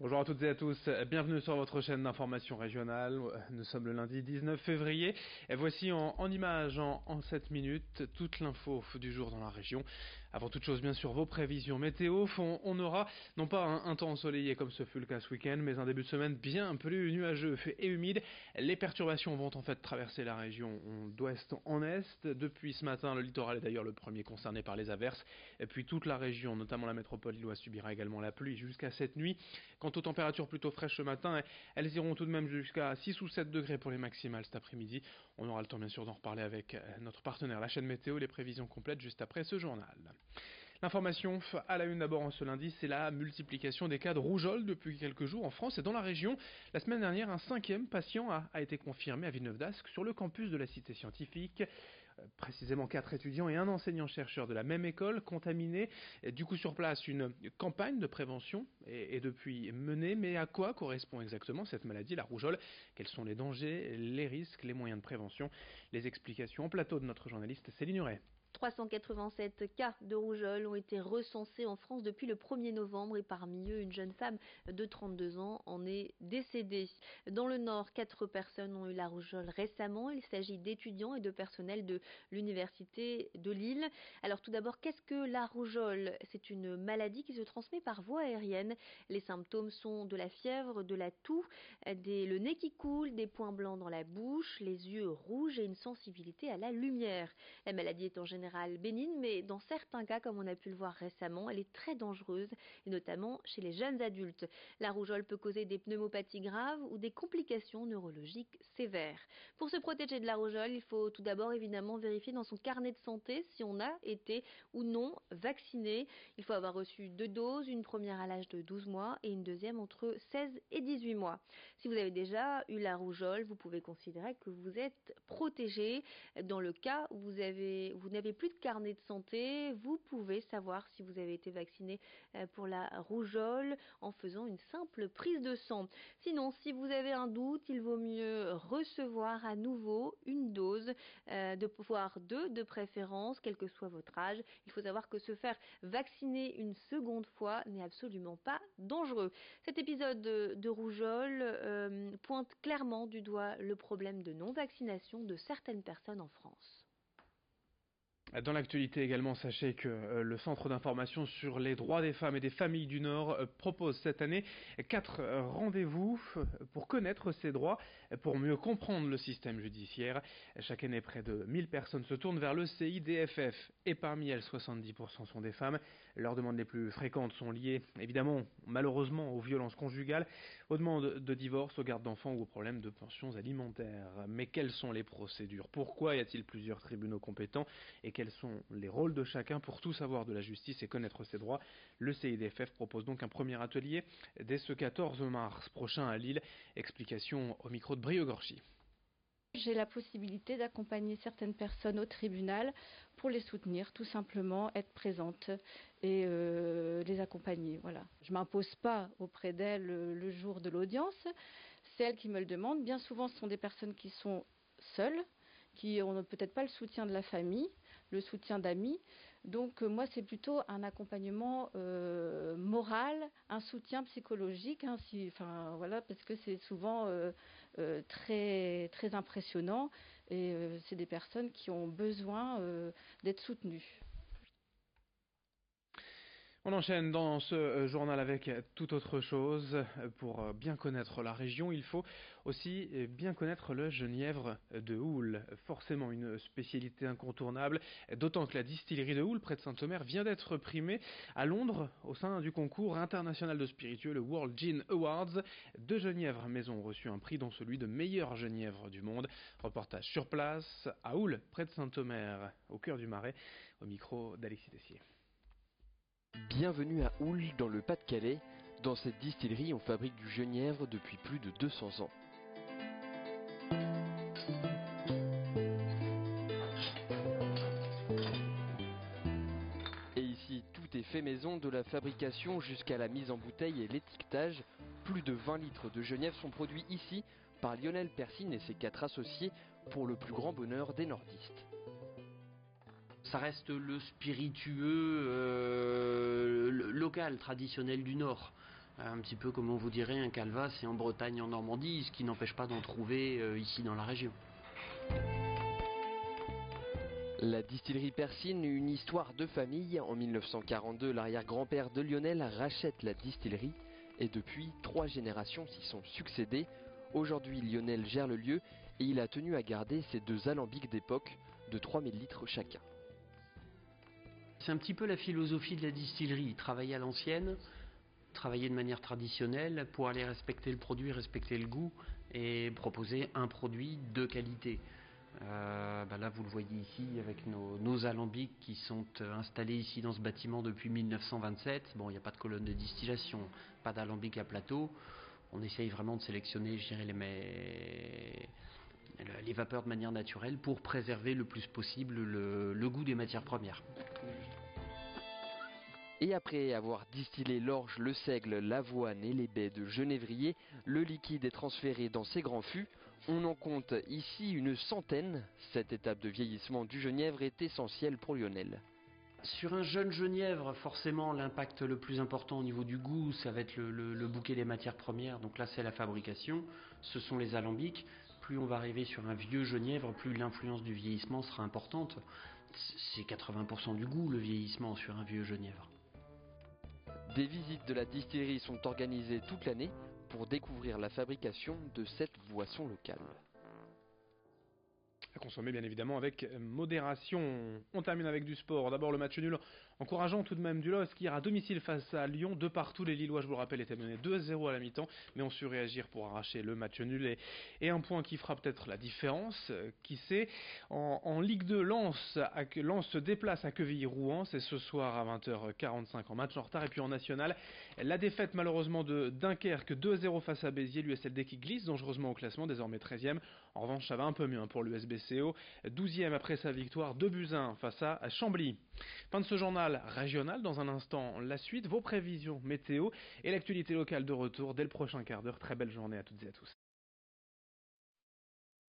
Bonjour à toutes et à tous, bienvenue sur votre chaîne d'information régionale. Nous sommes le lundi 19 février et voici en images en 7 minutes toute l'info du jour dans la région. Avant toute chose, bien sûr, vos prévisions météo. On aura non pas un temps ensoleillé comme ce fut le cas ce week-end, mais un début de semaine bien plus nuageux et humide. Les perturbations vont en fait traverser la région d'ouest en est. Depuis ce matin, le littoral est d'ailleurs le premier concerné par les averses. Et puis toute la région, notamment la métropole lilloise, subira également la pluie jusqu'à cette nuit. Quant aux températures plutôt fraîches ce matin, elles iront tout de même jusqu'à 6 ou 7 degrés pour les maximales cet après-midi. On aura le temps bien sûr d'en reparler avec notre partenaire, la chaîne météo, les prévisions complètes juste après ce journal. L'information à la une d'abord en ce lundi, c'est la multiplication des cas de rougeole depuis quelques jours en France et dans la région. La semaine dernière, un 5e patient a été confirmé à Villeneuve-d'Ascq sur le campus de la Cité scientifique. Précisément 4 étudiants et un enseignant-chercheur de la même école contaminés. Du coup sur place, une campagne de prévention est depuis menée. Mais à quoi correspond exactement cette maladie, la rougeole? Quels sont les dangers, les risques, les moyens de prévention? Les explications en plateau de notre journaliste Céline Huret. 387 cas de rougeole ont été recensés en France depuis le 1er novembre et parmi eux, une jeune femme de 32 ans en est décédée. Dans le Nord, 4 personnes ont eu la rougeole récemment. Il s'agit d'étudiants et de personnel de l'Université de Lille. Alors tout d'abord, qu'est-ce que la rougeole? C'est une maladie qui se transmet par voie aérienne. Les symptômes sont de la fièvre, de la toux, le nez qui coule, des points blancs dans la bouche, les yeux rouges et une sensibilité à la lumière. La maladie est en général bénigne, mais dans certains cas, comme on a pu le voir récemment, elle est très dangereuse, et notamment chez les jeunes adultes. La rougeole peut causer des pneumopathies graves ou des complications neurologiques sévères. Pour se protéger de la rougeole, il faut tout d'abord évidemment vérifier dans son carnet de santé si on a été ou non vacciné. Il faut avoir reçu 2 doses, une première à l'âge de 12 mois et une deuxième entre 16 et 18 mois. Si vous avez déjà eu la rougeole, vous pouvez considérer que vous êtes protégé. Dans le cas où vous n'avez plus de carnet de santé, vous pouvez savoir si vous avez été vacciné pour la rougeole en faisant une simple prise de sang. Sinon, si vous avez un doute, il vaut mieux recevoir à nouveau une dose, voire 2 de préférence, quel que soit votre âge. Il faut savoir que se faire vacciner une seconde fois n'est absolument pas dangereux. Cet épisode de rougeole pointe clairement du doigt le problème de non-vaccination de certaines personnes en France. Dans l'actualité également, sachez que le Centre d'information sur les droits des femmes et des familles du Nord propose cette année 4 rendez-vous pour connaître ces droits, pour mieux comprendre le système judiciaire. Chaque année, près de 1000 personnes se tournent vers le CIDFF et parmi elles, 70% sont des femmes. Leurs demandes les plus fréquentes sont liées, évidemment, malheureusement, aux violences conjugales, aux demandes de divorce, aux gardes d'enfants ou aux problèmes de pensions alimentaires. Mais quelles sont les procédures? Pourquoi y a-t-il plusieurs tribunaux compétents? Et quels sont les rôles de chacun? Pour tout savoir de la justice et connaître ses droits, le CIDFF propose donc un premier atelier dès ce 14 mars prochain à Lille. Explication au micro de Brio Gorchi. J'ai la possibilité d'accompagner certaines personnes au tribunal pour les soutenir, tout simplement être présente et les accompagner. Voilà. Je ne m'impose pas auprès d'elles le jour de l'audience, c'est elles qui me le demandent. Bien souvent, ce sont des personnes qui sont seules, qui n'ont peut-être pas le soutien de la famille, le soutien d'amis. Donc moi, c'est plutôt un accompagnement moral, un soutien psychologique, voilà, parce que c'est souvent très, très impressionnant et c'est des personnes qui ont besoin d'être soutenues. On enchaîne dans ce journal avec toute autre chose. Pour bien connaître la région, il faut aussi bien connaître le genièvre de Houle. Forcément une spécialité incontournable, d'autant que la distillerie de Houle, près de Saint-Omer, vient d'être primée à Londres au sein du concours international de spiritueux, le World Gin Awards. 2 genièvres maisons ont reçu un prix, dont celui de meilleure genièvre du monde. Reportage sur place à Houle, près de Saint-Omer, au cœur du Marais, au micro d'Alexis Tessier. Bienvenue à Houle, dans le Pas-de-Calais. Dans cette distillerie, on fabrique du genièvre depuis plus de 200 ans. Et ici, tout est fait maison, de la fabrication jusqu'à la mise en bouteille et l'étiquetage. Plus de 20 litres de genièvre sont produits ici par Lionel Persine et ses 4 associés pour le plus grand bonheur des nordistes. Ça reste le spiritueux local, traditionnel du Nord. Un petit peu comme on vous dirait un calva, c'est en Bretagne, en Normandie, ce qui n'empêche pas d'en trouver ici dans la région. La distillerie Persine, une histoire de famille. En 1942, l'arrière-grand-père de Lionel rachète la distillerie et depuis, 3 générations s'y sont succédées. Aujourd'hui, Lionel gère le lieu et il a tenu à garder ces 2 alambics d'époque de 3000 litres chacun. C'est un petit peu la philosophie de la distillerie, travailler à l'ancienne, travailler de manière traditionnelle pour aller respecter le produit, respecter le goût et proposer un produit de qualité. Là vous le voyez ici avec nos alambics qui sont installés ici dans ce bâtiment depuis 1927. Bon, il n'y a pas de colonne de distillation, pas d'alambic à plateau. On essaye vraiment de sélectionner, je dirais, les vapeurs de manière naturelle pour préserver le plus possible le goût des matières premières. Et après avoir distillé l'orge, le seigle, l'avoine et les baies de genévrier, le liquide est transféré dans ces grands fûts. On en compte ici une centaine. Cette étape de vieillissement du genièvre est essentielle pour Lionel. Sur un jeune genièvre, forcément, l'impact le plus important au niveau du goût, ça va être le bouquet des matières premières. Donc là, c'est la fabrication, ce sont les alambics. Plus on va arriver sur un vieux genièvre, plus l'influence du vieillissement sera importante. C'est 80% du goût, le vieillissement, sur un vieux genièvre. Des visites de la distillerie sont organisées toute l'année pour découvrir la fabrication de cette boisson locale. À consommer bien évidemment avec modération. On termine avec du sport. D'abord le match nul encourageant tout de même du LOSC hier à domicile face à Lyon. De partout, les Lillois, je vous le rappelle, étaient menés 2-0 à la mi-temps, mais ont su réagir pour arracher le match nul et un point qui fera peut-être la différence. Qui sait, en Ligue 2, Lens se déplace à Quevilly-Rouen. C'est ce soir à 20h45 en match en retard. Et puis en national, la défaite malheureusement de Dunkerque 2-0 face à Béziers. L'USLD qui glisse dangereusement au classement, désormais 13e. En revanche, ça va un peu mieux pour l'USBCO, 12e après sa victoire, 2-1 face à Chambly. Fin de ce journal régional. Dans un instant, la suite, vos prévisions météo et l'actualité locale de retour dès le prochain quart d'heure. Très belle journée à toutes et à tous.